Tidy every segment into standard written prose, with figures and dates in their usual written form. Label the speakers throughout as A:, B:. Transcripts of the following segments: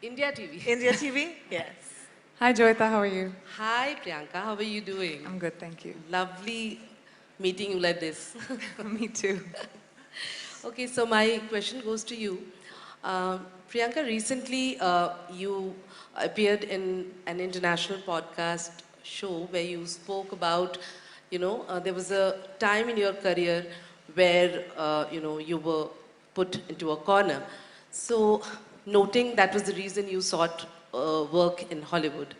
A: India TV.
B: India TV? Yes.
C: Hi Joyita, how are you?
A: Hi Priyanka, how are you doing?
C: I'm good, thank you.
A: Lovely meeting you like this.
C: Me too.
A: Okay, so my question goes to you. Priyanka, recently you appeared in an international podcast show where you spoke about, there was a time in your career where, you were put into a corner. So, noting that was the reason you sought work in Hollywood.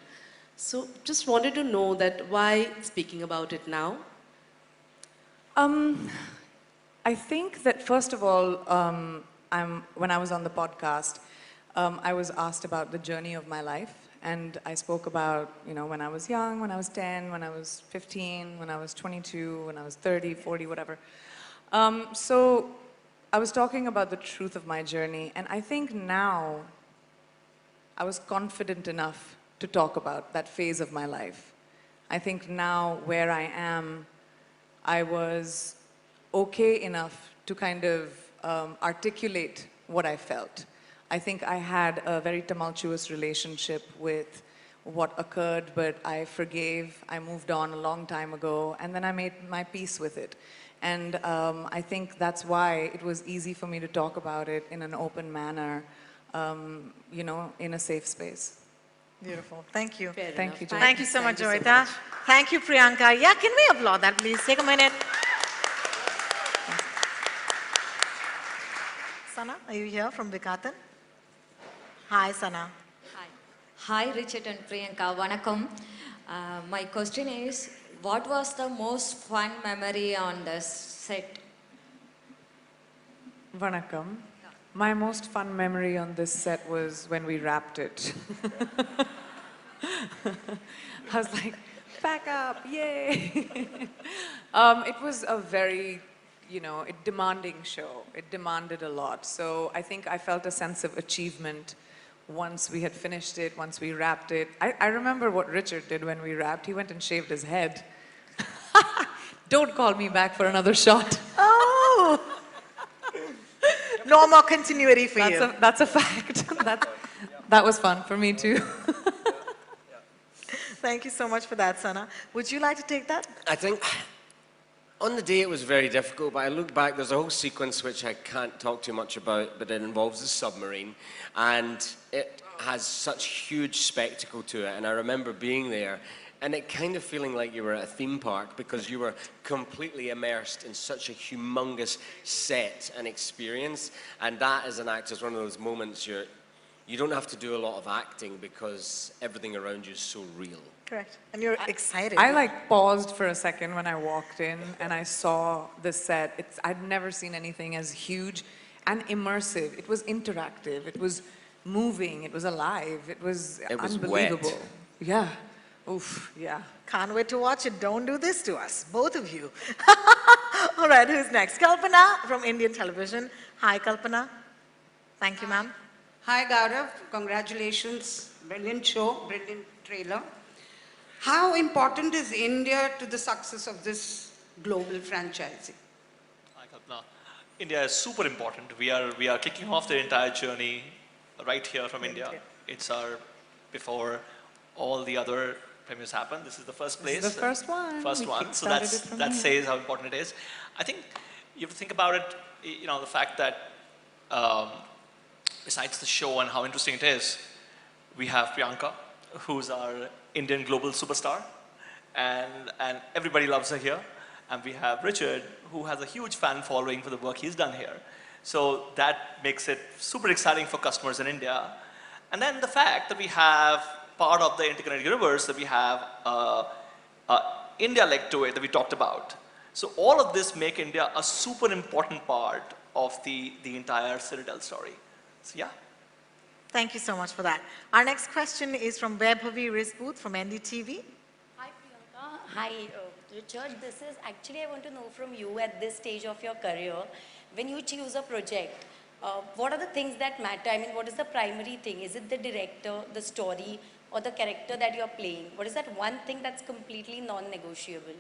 A: So, just wanted to know that why speaking about it now?
C: Um, I think that first of all, when I was on the podcast, I was asked about the journey of my life. And I spoke about, when I was young, when I was 10, when I was 15, when I was 22, when I was 30, 40, whatever. So I was talking about the truth of my journey. And I think now I was confident enough to talk about that phase of my life. I think now where I am, I was okay enough to kind of articulate what I felt. I think I had a very tumultuous relationship with what occurred, but I forgave, I moved on a long time ago, and then I made my peace with it. And I think that's why it was easy for me to talk about it in an open manner, in a safe space.
B: Beautiful. Thank you.
C: Thank you, Joyita.
B: Thank you so much, Joyita. Thank you, Priyanka. Yeah, can we applaud that, please? Take a minute. Sana, are you here from Bikatan? Hi, Sana.
D: Hi. Hi, Richard and Priyanka. Vanakkam. My question is, what was the most fun memory on the set?
C: Vanakkam. My most fun memory on this set was when we wrapped it. I was like, pack up, yay! It was a very, demanding show. It demanded a lot. So I think I felt a sense of achievement once we had finished it, once we wrapped it. I remember what Richard did when we wrapped. He went and shaved his head. Don't call me back for another shot.
B: Oh! No more continuity for you.
C: That's a fact. That was fun for me too.
B: Thank you so much for that, Sana. Would you like to take that?
E: I think on the day it was very difficult, but I look back, there's a whole sequence which I can't talk too much about, but it involves a submarine, and it has such huge spectacle to it, and I remember being there, and it kind of feeling like you were at a theme park because you were completely immersed in such a humongous set and experience, and that as an actor is one of those moments you don't have to do a lot of acting because everything around you is so real.
B: Correct. And you're excited.
C: I paused for a second when I walked in and I saw the set. I'd never seen anything as huge and immersive. It was interactive. It was moving. It was alive. It was unbelievable.
E: Wet.
C: Yeah. Oof. Yeah.
B: Can't wait to watch it. Don't do this to us, both of you. All right, who's next? Kalpana from Indian television. Hi, Kalpana. Thank you, ma'am.
F: Hi, Gaurav. Congratulations. Brilliant show, brilliant trailer. How important is India to the success of this global franchising?
G: Hi, Kalpana. India is super important. We are kicking off the entire journey right here from India. It's before all the other premieres happen. This is the first place.
C: This is the first one.
G: First one. So that says how important it is. I think you have to think about it, the fact that besides the show and how interesting it is, we have Priyanka, who's our Indian global superstar, and everybody loves her here. And we have Richard, who has a huge fan following for the work he's done here. So that makes it super exciting for customers in India. And then the fact that we have part of the interconnected universe, that we have India leg to it that we talked about. So all of this make India a super important part of the entire Citadel story. So yeah.
B: Thank you so much for that. Our next question is from Vaibhavi Risbooth from NDTV.
H: Hi, Priyanka. Hi, Richard. This is actually, I want to know from you at this stage of your career, when you choose a project, what are the things that matter? I mean, what is the primary thing? Is it the director, the story, or the character that you're playing? What is that one thing that's completely non-negotiable?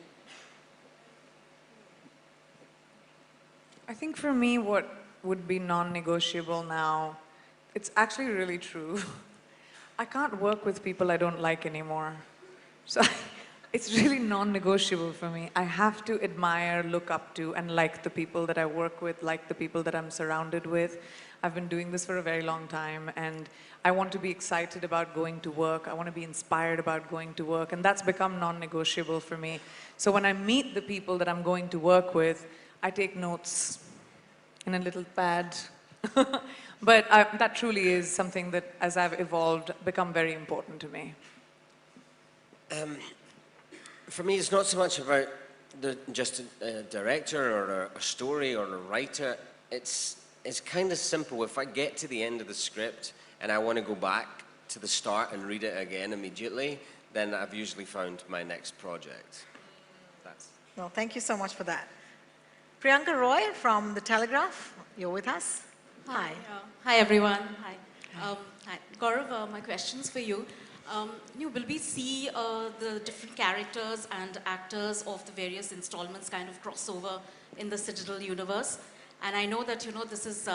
C: I think for me, what would be non-negotiable now, it's actually really true. I can't work with people I don't like anymore. So it's really non-negotiable for me. I have to admire, look up to, and like the people that I work with, like the people that I'm surrounded with. I've been doing this for a very long time, and I want to be excited about going to work. I want to be inspired about going to work, and that's become non-negotiable for me. So when I meet the people that I'm going to work with, I take notes in a little pad. But that truly is something that, as I've evolved, become very important to me.
E: For me, it's not so much about just a director or a story or a writer. It's kind of simple. If I get to the end of the script and I want to go back to the start and read it again immediately, then I've usually found my next project.
B: Well, thank you so much for that. Priyanka Roy from The Telegraph, you're with us. Hi.
I: Hi, everyone. Hi. Hi. Gaurav, my question's for you. Will we see the different characters and actors of the various installments kind of crossover in the Citadel universe? And I know that, this is,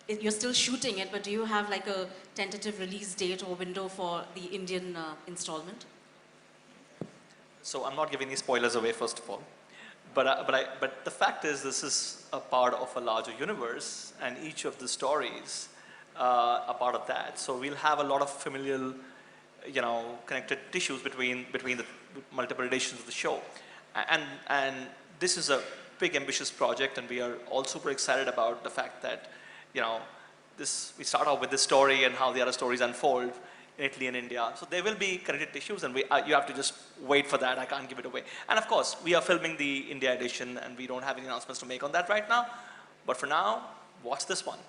I: you're still shooting it, but do you have like a tentative release date or window for the Indian installment?
G: So I'm not giving any spoilers away, first of all. But the fact is, this is a part of a larger universe, and each of the stories are part of that. So we'll have a lot of familial, connected tissues between the multiple editions of the show. And this is a big, ambitious project, and we are all super excited about the fact that, we start off with this story and how the other stories unfold in Italy and India. So there will be connected tissues, and you have to just wait for that. I can't give it away. And of course, we are filming the India edition, and we don't have any announcements to make on that right now. But for now, watch this one.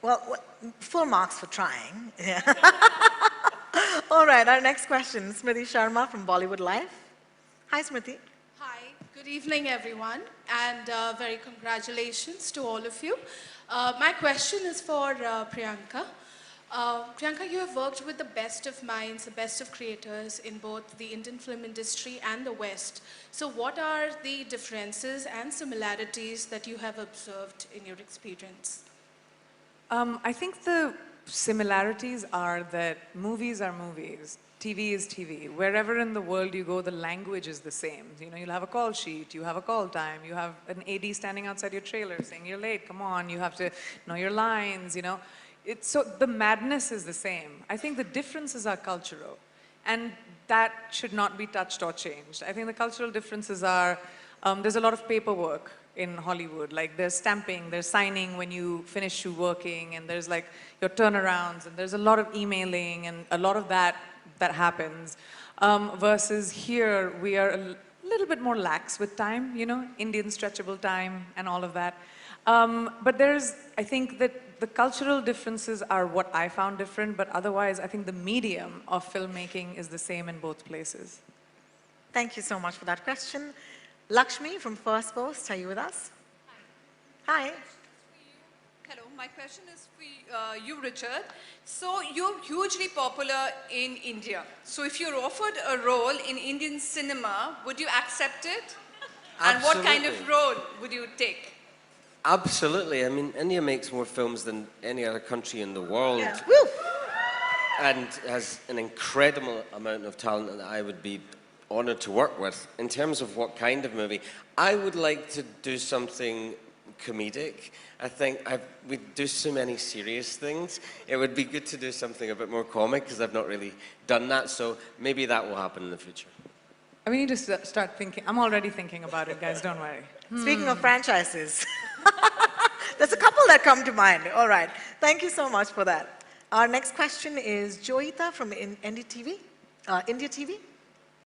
B: Well, full marks for trying. Yeah. All right, our next question, Smriti Sharma from Bollywood Live. Hi, Smriti.
J: Hi, good evening, everyone, and very congratulations to all of you. My question is for Priyanka. Priyanka, you have worked with the best of minds, the best of creators in both the Indian film industry and the West. So what are the differences and similarities that you have observed in your experience?
C: I think the similarities are that movies are movies, TV is TV. Wherever in the world you go, the language is the same. You'll have a call sheet, you have a call time, you have an AD standing outside your trailer saying, you're late, come on, you have to know your lines, So the madness is the same. I think the differences are cultural, and that should not be touched or changed. I think the cultural differences are, there's a lot of paperwork in Hollywood. Like there's stamping, there's signing when you finish working, and there's like your turnarounds, and there's a lot of emailing, and a lot of that happens. Versus here, we are a little bit more lax with time, Indian stretchable time and all of that. But I think that the cultural differences are what I found different, but otherwise, I think the medium of filmmaking is the same in both places.
B: Thank you so much for that question. Lakshmi from First Post, are you with us? Hi.
K: Hello, my question is for you, Richard. So you're hugely popular in India. So if you're offered a role in Indian cinema, would you accept it? And what kind of role would you take?
E: Absolutely. I mean, India makes more films than any other country in the world.
B: Yeah. Woo!
E: And has an incredible amount of talent that I would be honored to work with. In terms of what kind of movie, I would like to do something comedic. I think we do so many serious things. It would be good to do something a bit more comic, because I've not really done that, so maybe that will happen in the future.
C: We need to start thinking. I'm already thinking about it, guys, don't worry.
B: Speaking of franchises, there's a couple that come to mind. All right, thank you so much for that. Our next question is Joita from India TV.